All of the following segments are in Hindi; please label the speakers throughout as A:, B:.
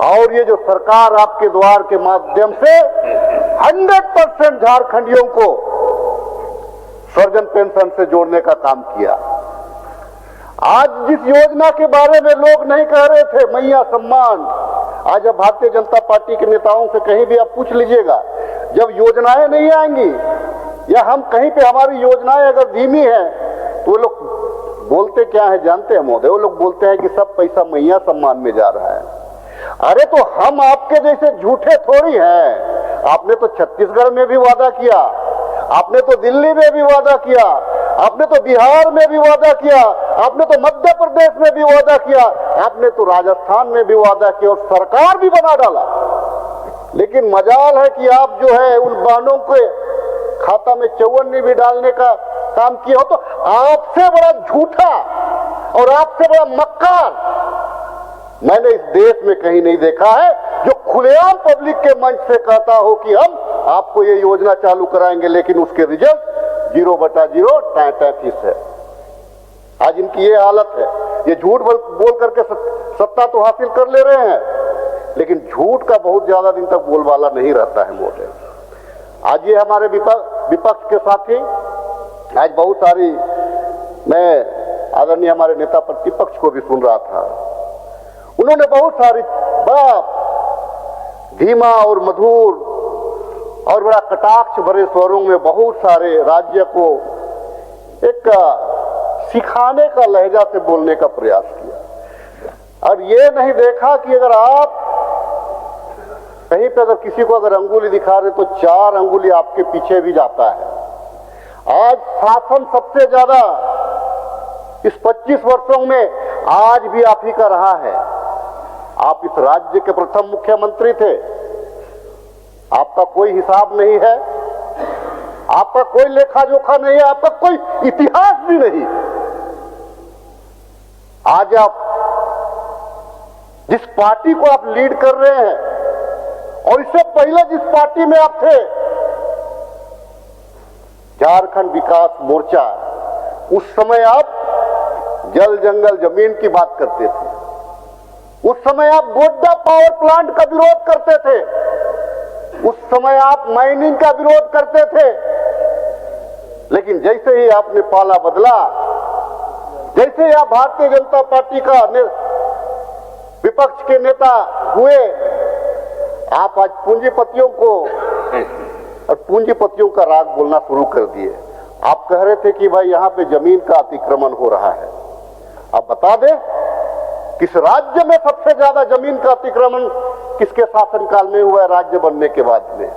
A: और ये जो सरकार आपके द्वार के माध्यम से 100% झारखंडियों को सर्जन पेंशन से जोड़ने का काम किया। आज जिस योजना के बारे में लोग नहीं कह रहे थे, मैया सम्मान, आज अब भारतीय जनता पार्टी के नेताओं से कहीं भी आप पूछ लीजिएगा, जब योजनाएं नहीं आएंगी या हम कहीं पे हमारी योजनाएं अगर धीमी है तो वो लोग बोलते क्या है जानते हैं महोदय? वो लोग बोलते हैं कि सब पैसा मैया सम्मान में जा रहा है। अरे तो हम आपके जैसे झूठे थोड़ी हैं। आपने तो छत्तीसगढ़ में भी वादा किया, आपने तो दिल्ली में भी वादा किया, आपने तो बिहार में भी वादा किया, आपने तो मध्य प्रदेश में भी वादा किया, आपने तो राजस्थान में भी वादा किया और सरकार भी बना डाला। लेकिन मजाल है कि आप जो है उन बहनों के खाता में चौवन्नी भी डालने का काम किया हो। तो आपसे बड़ा झूठा और आपसे बड़ा मक्कार मैंने इस देश में कहीं नहीं देखा है, जो खुलेआम पब्लिक के मंच से कहता हो कि हम आपको ये योजना चालू कराएंगे, लेकिन उसके रिजल्ट 0/0 टैंटैटिस है। आज इनकी ये हालत है। ये झूठ बोल करके सत्ता तो हासिल कर ले रहे हैं, लेकिन झूठ का बहुत ज्यादा दिन तक बोलबाला नहीं रहता है मोटे। आज ये हमारे विपक्ष के साथी, आज बहुत सारी, मैं आदरणीय हमारे नेता प्रतिपक्ष को भी सुन रहा था, उन्होंने बहुत सारी बड़ा धीमा और मधुर और बड़ा कटाक्ष भरे स्वरों में बहुत सारे राज्य को एक सिखाने का लहजा से बोलने का प्रयास किया। और ये नहीं देखा कि अगर आप कहीं पे अगर किसी को अगर अंगुली दिखा रहे तो 4 अंगुली आपके पीछे भी जाता है। आज शासन सबसे ज्यादा इस 25 वर्षों में आज भी आप ही का रहा है। आप इस राज्य के प्रथम मुख्यमंत्री थे, आपका कोई हिसाब नहीं है, आपका कोई लेखा जोखा नहीं है, आपका कोई इतिहास भी नहीं। आज आप जिस पार्टी को आप लीड कर रहे हैं और इससे पहले जिस पार्टी में आप थे, झारखंड विकास मोर्चा, उस समय आप जल जंगल जमीन की बात करते थे, उस समय आप गोड्डा पावर प्लांट का विरोध करते थे, उस समय आप माइनिंग का विरोध करते थे। लेकिन जैसे ही आपने पाला बदला, जैसे ही आप भारतीय जनता पार्टी का विपक्ष के नेता हुए, आप आज पूंजीपतियों को और पूंजीपतियों का राग बोलना शुरू कर दिए। आप कह रहे थे कि भाई यहां पे जमीन का अतिक्रमण हो रहा है। आप बता दें किस राज्य में सबसे ज्यादा जमीन का अतिक्रमण किसके शासनकाल में हुआ है राज्य बनने के बाद में?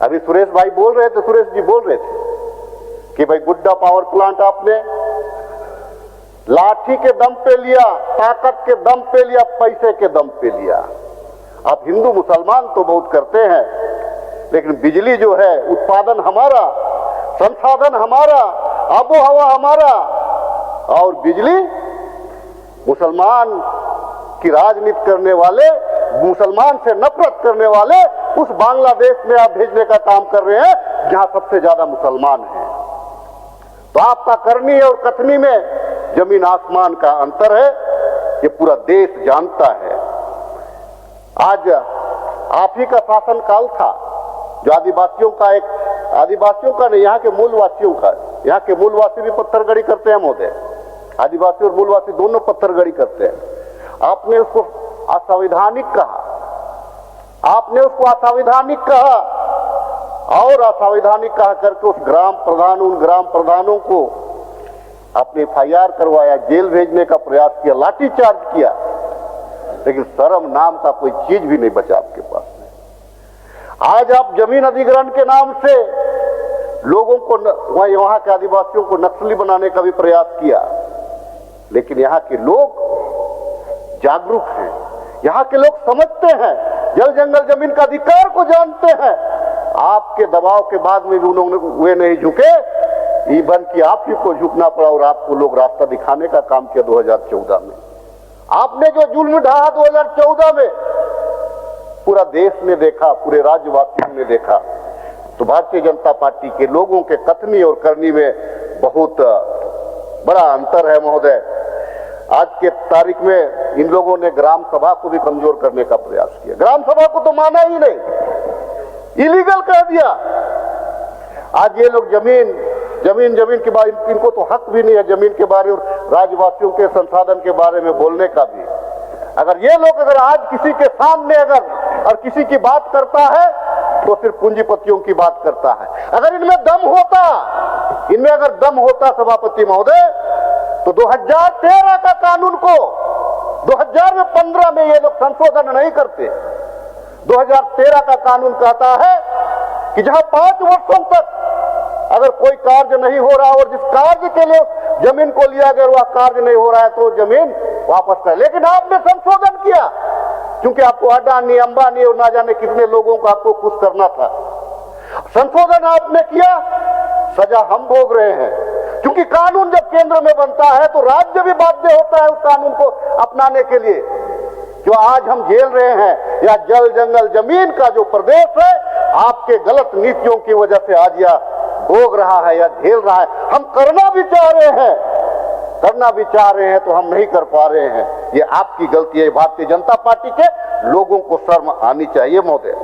A: अभी सुरेश भाई बोल रहे थे, सुरेश जी बोल रहे थे कि भाई गोड्डा पावर प्लांट आपने लाठी के दम पे लिया, ताकत के दम पे लिया, पैसे के दम पे लिया। आप हिंदू मुसलमान तो बहुत करते हैं, लेकिन बिजली जो है उत्पादन हमारा, संसाधन हमारा, आबो हवा हमारा, और बिजली मुसलमान की राजनीति करने वाले, मुसलमान से नफरत करने वाले उस बांग्लादेश में आप भेजने का काम कर रहे हैं जहां सबसे ज्यादा मुसलमान हैं। तो आपका करनी और कथनी में जमीन आसमान का अंतर है, ये पूरा देश जानता है। आज आप ही का शासन काल था जो आदिवासियों का, एक आदिवासियों का नहीं, यहाँ के मूलवासियों का, यहाँ के मूलवासी भी पत्थरगड़ी करते हैं महोदय, आदिवासी और मूलवासी दोनों पत्थरगड़ी करते हैं। आपने उसको असंवैधानिक कहा, आपने उसको असंवैधानिक कहा और असंवैधानिक कहा करके उस ग्राम प्रधान, उन ग्राम प्रधानों को आपने FIR करवाया, जेल भेजने का प्रयास किया, लाठीचार्ज किया, लेकिन शर्म नाम का कोई चीज भी नहीं बचा आपके पास में। आज आप जमीन अधिग्रहण के नाम से लोगों को, वहां के आदिवासियों को नक्सली बनाने का भी प्रयास किया, लेकिन यहाँ के लोग जागरूक हैं, यहाँ के लोग समझते हैं, जल जंगल जमीन का अधिकार को जानते हैं। आपके दबाव के बाद में भी उन्होंने वे नहीं झुके, इवन कि आप ही को झुकना पड़ा और आपको लोग रास्ता दिखाने का काम किया 2014 में। आपने जो जुल्म ढाहा 2014 में, पूरा देश ने देखा, पूरे राज्यवासियों ने देखा। तो भारतीय जनता पार्टी के लोगों के कथनी और करनी में बहुत बड़ा अंतर है महोदय। आज के तारीख में इन लोगों ने ग्राम सभा को भी कमजोर करने का प्रयास किया। ग्राम सभा को तो माना ही नहीं, इलीगल कर दिया। आज ये लोग जमीन के बारे, इनको तो हक भी नहीं है जमीन के बारे और राज्यवासियों के संसाधन के बारे में बोलने का भी। अगर ये लोग अगर आज किसी के सामने और किसी की बात करता है तो सिर्फ पूंजीपतियों की बात करता है। अगर इनमें दम होता सभापति महोदय, तो 2013 का कानून को 2015 में ये लोग संशोधन नहीं करते। 2013 का कानून कहता है कि जहां 5 वर्षों तक अगर कोई कार्य नहीं हो रहा और जिस कार्य के लिए जमीन को लिया गया वह कार्य नहीं हो रहा है तो जमीन वापस कर। लेकिन आपने संशोधन किया क्योंकि आपको अडानी, अंबानी और ना जाने कितने लोगों को आपको खुश करना था। संशोधन आपने किया, सजा हम भोग रहे हैं। क्योंकि कानून जब केंद्र में बनता है तो राज्य भी बाध्य होता है उस कानून को अपनाने के लिए। जो आज हम झेल रहे हैं या जल जंगल जमीन का जो प्रदेश है, आपके गलत नीतियों की वजह से आज यह भोग रहा है या झेल रहा है। हम करना भी चाह रहे हैं तो हम नहीं कर पा रहे हैं। ये आपकी गलती है। भारतीय जनता पार्टी के लोगों को शर्म आनी चाहिए महोदय।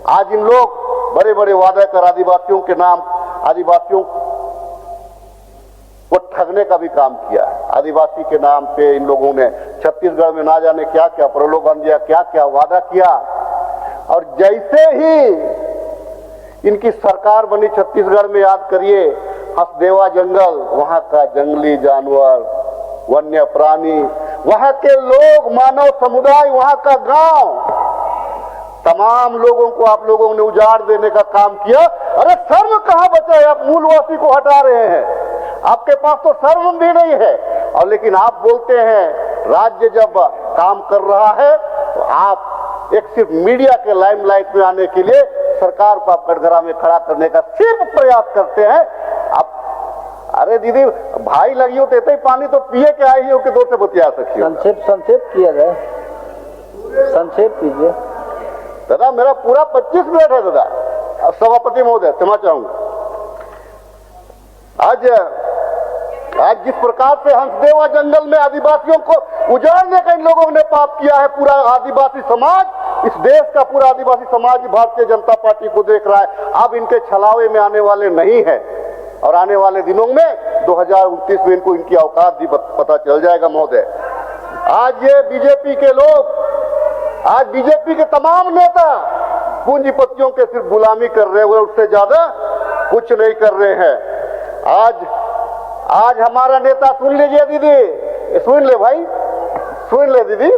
A: आज इन लोग बड़े बड़े वादे कर आदिवासियों के नाम, आदिवासियों को ठगने का भी काम किया है। आदिवासी के नाम पे इन लोगों ने छत्तीसगढ़ में ना जाने क्या क्या प्रलोभन दिया, क्या क्या वादा किया। और जैसे ही इनकी सरकार बनी छत्तीसगढ़ में, याद करिए, हसदेवा जंगल, वहां का जंगली जानवर, वन्य प्राणी, वहां के लोग, मानव समुदाय, वहां का गांव, तमाम लोगों को आप लोगों ने उजाड़ देने का काम किया। अरे शर्म कहां बचा है? आप मूलवासी को हटा रहे हैं। आपके पास तो शर्म भी नहीं है। और लेकिन आप बोलते हैं राज्य जब काम कर रहा है तो आप एक सिर्फ मीडिया के लाइमलाइट में आने के लिए सरकार को आप कटघरा में खड़ा करने का सिर्फ प्रयास करते हैं। आप अरे दीदी भाई लगी हो तो पानी तो पिए के आई हो कि दो से बतिया सकती हो।
B: संक्षेप किया जाए, संक्षेप कीजिए।
A: दादा मेरा पूरा 25 मिनट है दादा। अब सभापति महोदय क्षमा चाहूंगा। आज जिस प्रकार से हंसदेवा जंगल में आदिवासियों को उजाड़ने का इन लोगों ने पाप किया है, पूरा आदिवासी समाज, इस देश का पूरा आदिवासी समाज भारतीय जनता पार्टी को देख रहा है। अब इनके छलावे में आने वाले नहीं है और आने वाले दिनों में 2029 में इनको इनकी औकात भी पता चल जाएगा महोदय। आज ये बीजेपी के लोग, आज बीजेपी के तमाम नेता पूंजीपतियों के सिर्फ गुलामी कर रहे हुए, उससे ज्यादा कुछ नहीं कर रहे हैं। आज हमारा नेता, सुन लीजिए दीदी, सुन ले भाई, सुन ले दीदी,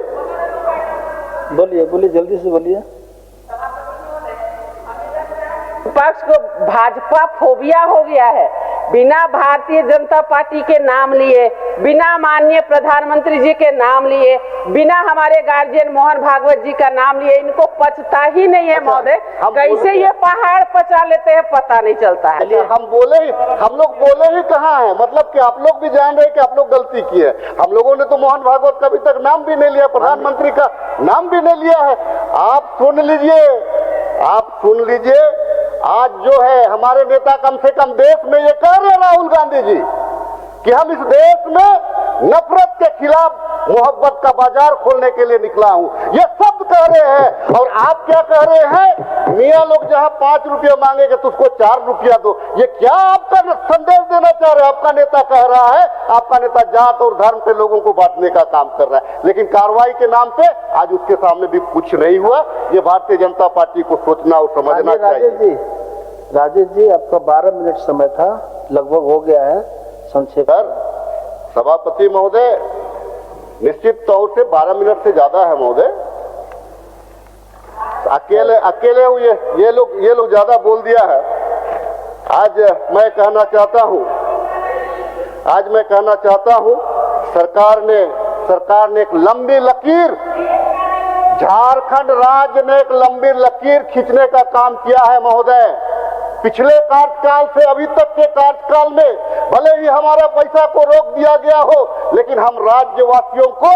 B: बोलिए जल्दी से बोलिए।
C: विपक्ष को भाजपा फोबिया हो गया है। बिना भारतीय जनता पार्टी के नाम लिए, बिना माननीय प्रधानमंत्री जी के नाम लिए, बिना हमारे गार्जियन मोहन भागवत जी का नाम लिए, इनको पचता ही नहीं है महोदय। कैसे ये पहाड़ पचा लेते हैं पता नहीं चलता है।
A: हम लोग बोले ही कहाँ है? मतलब कि आप लोग भी जान रहे कि आप लोग गलती की है। हम लोगों ने तो मोहन भागवत का अभी तक नाम भी नहीं लिया, प्रधानमंत्री का नाम भी नहीं लिया है। आप सुन लीजिए, आज जो है हमारे नेता कम से कम देश में ये कह रहे राहुल गांधी जी कि हम इस देश में नफरत के खिलाफ मोहब्बत का बाजार खोलने के लिए निकला हूं, ये शब्द कह रहे हैं। और आप क्या कह रहे हैं? मियां लोग जहां 5 रुपया मांगेंगे तो उसको 4 रुपया दो। ये क्या आपका संदेश देना चाह रहे हैं? आपका नेता कह रहा है, आपका नेता जात और धर्म पे लोगों को बांटने का काम कर रहा है, लेकिन कार्रवाई के नाम पे आज उसके सामने भी कुछ नहीं हुआ। ये भारतीय जनता पार्टी को सोचना और समझना चाहिए।
B: राजेश जी आपका 12 मिनट समय था, लगभग हो गया है। संक्षेप
A: सभापति महोदय, निश्चित तौर से 12 मिनट से ज्यादा है महोदय। अकेले ये लोग ज्यादा बोल दिया है। आज मैं कहना चाहता हूं सरकार ने एक लंबी लकीर, झारखंड राज्य ने एक लंबी लकीर खींचने का काम किया है महोदय। पिछले कार्यकाल से अभी तक के कार्यकाल में भले ही हमारा पैसा को रोक दिया गया हो, लेकिन हम राज्यवासियों को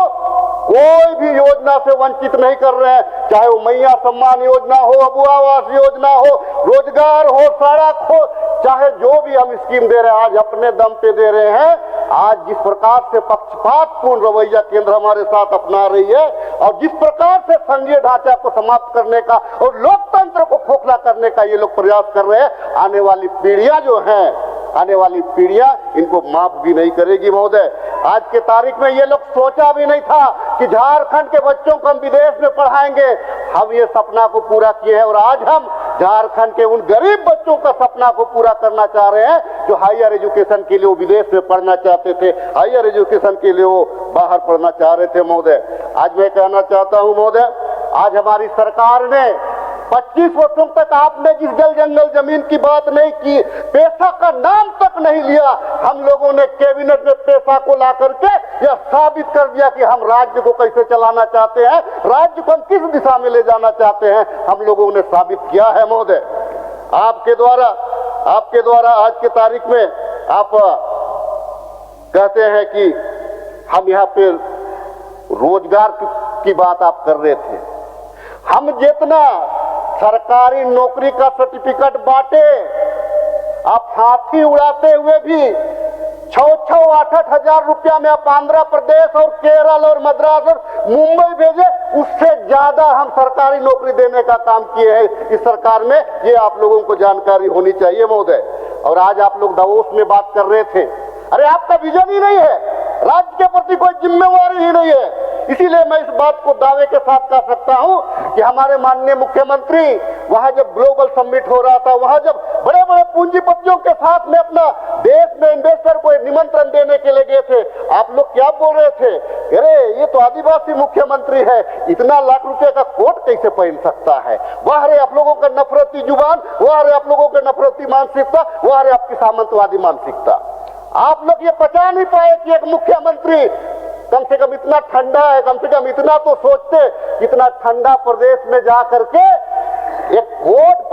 A: कोई भी योजना से वंचित नहीं कर रहे हैं, चाहे वो मैया सम्मान योजना हो, अबू आवास योजना हो, रोजगार हो, सड़क हो, चाहे जो भी हम स्कीम दे रहे हैं आज अपने दम पे दे रहे हैं। आज जिस प्रकार से पक्षपातपूर्ण रवैया केंद्र हमारे साथ अपना रही है और जिस प्रकार से संघीय ढांचा को समाप्त करने का और लोकतंत्र को खोखला करने का ये लोग प्रयास कर रहे हैं, आने वाली पीढ़ियां जो हैं, आने वाली पीढ़ियां इनको माफ भी नहीं करेगी महोदय। आज के तारीख में ये लोग सोचा भी नहीं था कि झारखंड के बच्चों को हम विदेश में पढ़ाएंगे। हम ये सपना को पूरा किए हैं और आज हम झारखंड के उन गरीब बच्चों का सपना को पूरा करना चाह रहे हैं जो हायर एजुकेशन के लिए वो विदेश में पढ़ना चाहते थे, हायर एजुकेशन के लिए वो बाहर पढ़ना चाह रहे थे महोदय। आज मैं कहना चाहता हूं महोदय, आज हमारी सरकार ने 25 वर्षों तक आपने जिस जल जंगल जमीन की बात नहीं की, पैसा का नाम तक नहीं लिया, हम लोगों ने कैबिनेट में पैसा को ला करके यह साबित कर दिया कि हम राज्य को कैसे चलाना चाहते हैं, राज्य को हम किस दिशा में ले जाना चाहते हैं, हम लोगों ने साबित किया है महोदय। आपके द्वारा आज के तारीख में आप कहते हैं कि हम यहाँ पे रोजगार की बात आप कर रहे थे। हम जितना सरकारी नौकरी का सर्टिफिकेट बांटे, आप हाथी उड़ाते हुए भी 6-8 हजार रुपया में आप आंध्र प्रदेश और केरल और मद्रास और मुंबई भेजे, उससे ज्यादा हम सरकारी नौकरी देने का काम किए हैं इस सरकार में। ये आप लोगों को जानकारी होनी चाहिए महोदय। और आज आप लोग दावोस में बात कर रहे थे, अरे आपका विजन ही नहीं है, राज्य के प्रति कोई जिम्मेवारी ही नहीं है। इसीलिए मैं इस बात को दावे के साथ कह सकता हूं कि हमारे माननीय मुख्यमंत्री वहां जब ग्लोबल समिट हो रहा था, वहां जब बड़े बड़े पूंजीपतियों के साथ में अपना देश में इन्वेस्टर को निमंत्रण देने के लिए गए थे, आप लोग क्या बोल रहे थे, अरे ये तो आदिवासी मुख्यमंत्री है, इतना लाख रुपए का कोट कैसे पहन सकता है, वाह रे आप लोगों का नफरती जुबान, वाह रे आप लोगों का नफरती मानसिकता, वाह रे आपकी सामंतवादी मानसिकता। आप लोग ये पचा नहीं पाए कि एक मुख्यमंत्री कम से कम इतना ठंडा है, कम से कम इतना तो सोचते, इतना ठंडा प्रदेश में जा करके एक कोट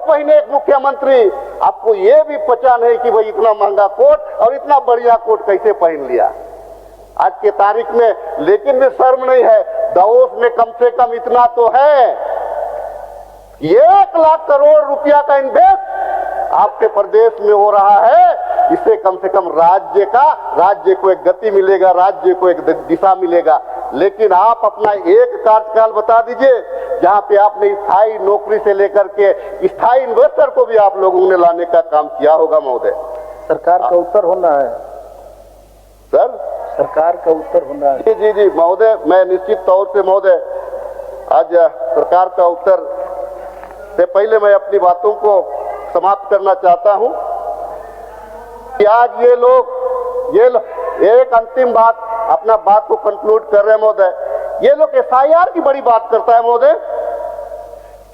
A: पहने एक मुख्यमंत्री, आपको ये भी पता नहीं कि भाई इतना महंगा कोट और इतना बढ़िया कोट कैसे पहन लिया आज के तारीख में। लेकिन भी शर्म नहीं है, दावोस में कम से कम इतना तो है, 1 लाख करोड़ रुपया का इन्वेस्ट आपके प्रदेश में हो रहा है। इससे कम से कम राज्य को एक गति मिलेगा, राज्य को एक दिशा मिलेगा। लेकिन आप अपना एक कार्यकाल बता दीजिए जहां पे आपने स्थायी नौकरी से लेकर के स्थायी इन्वेस्टर को भी आप लोगों ने लाने का काम किया होगा महोदय।
B: सरकार का उत्तर होना है
A: सर,
B: सरकार का उत्तर होना है।
A: जी महोदय, मैं निश्चित तौर से महोदय आज सरकार का उत्तर से पहले मैं अपनी बातों को समाप्त करना चाहता हूं कि आज ये लोग एक अंतिम बात अपना बात को कंक्लूड कर रहे हैं महोदय। ये लोग एसआईआर की बड़ी बात करता है महोदय।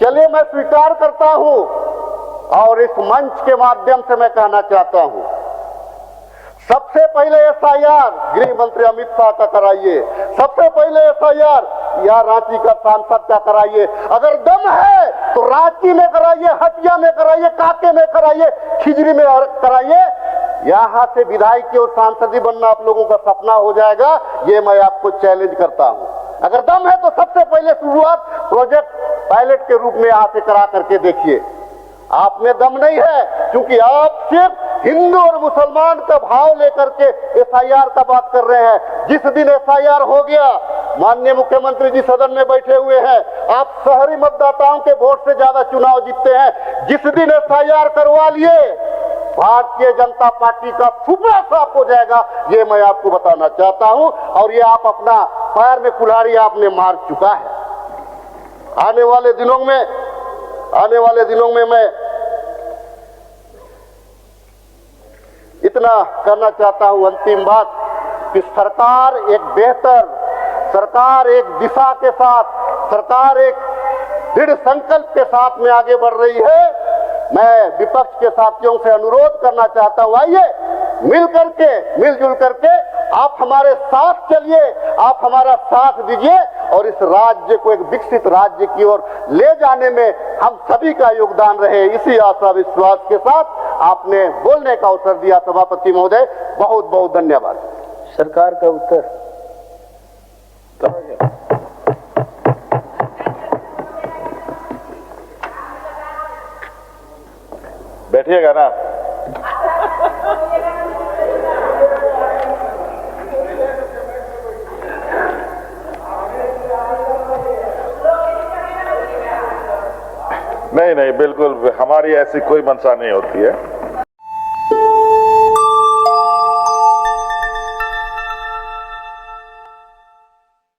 A: चलिए मैं स्वीकार करता हूं और इस मंच के माध्यम से मैं कहना चाहता हूं, सबसे पहले एसआईआर गृह मंत्री अमित शाह का कराइए, सबसे पहले एसआईआर या रांची का सांसद का कराइए। अगर दम है तो रांची में कराइए, हटिया में कराइए, कांके में कराइए, खिजरी में कराइए। यहां से विधायक और सांसदी बनना आप लोगों का सपना हो जाएगा, ये मैं आपको चैलेंज करता हूं। अगर दम है तो सबसे पहले शुरुआत प्रोजेक्ट पायलट के रूप में यहां से करा करके देखिए। आप में दम नहीं है क्योंकि आप सिर्फ हिंदू और मुसलमान का भाव लेकर के एसआईआर का बात कर रहे हैं। जिस दिन एसआईआर हो गया, माननीय मुख्यमंत्री जी सदन में बैठे हुए हैं, आप शहरी मतदाताओं के वोट से ज्यादा चुनाव जीतते हैं। जिस दिन एसआईआर करवा लिए, भारतीय जनता पार्टी का सुपड़ा साफ हो जाएगा, ये मैं आपको बताना चाहता हूं। और ये आप अपना पैर में कुल्हाड़ी आपने मार चुका है। आने वाले दिनों में मैं इतना करना चाहता हूं, अंतिम बात, कि सरकार एक दिशा के साथ, सरकार एक दृढ़ संकल्प के साथ में आगे बढ़ रही है। मैं विपक्ष के साथियों से अनुरोध करना चाहता हूं, आइए मिलजुल करके आप हमारे साथ चलिए, आप हमारा साथ दीजिए और इस राज्य को एक विकसित राज्य की ओर ले जाने में हम सभी का योगदान रहे। इसी आशा विश्वास के साथ आपने बोलने का अवसर दिया। सभापति महोदय, बहुत बहुत धन्यवाद।
B: सरकार का उत्तर।
D: बैठिएगा ना। नहीं नहीं, बिल्कुल हमारी ऐसी कोई मंशा नहीं होती है।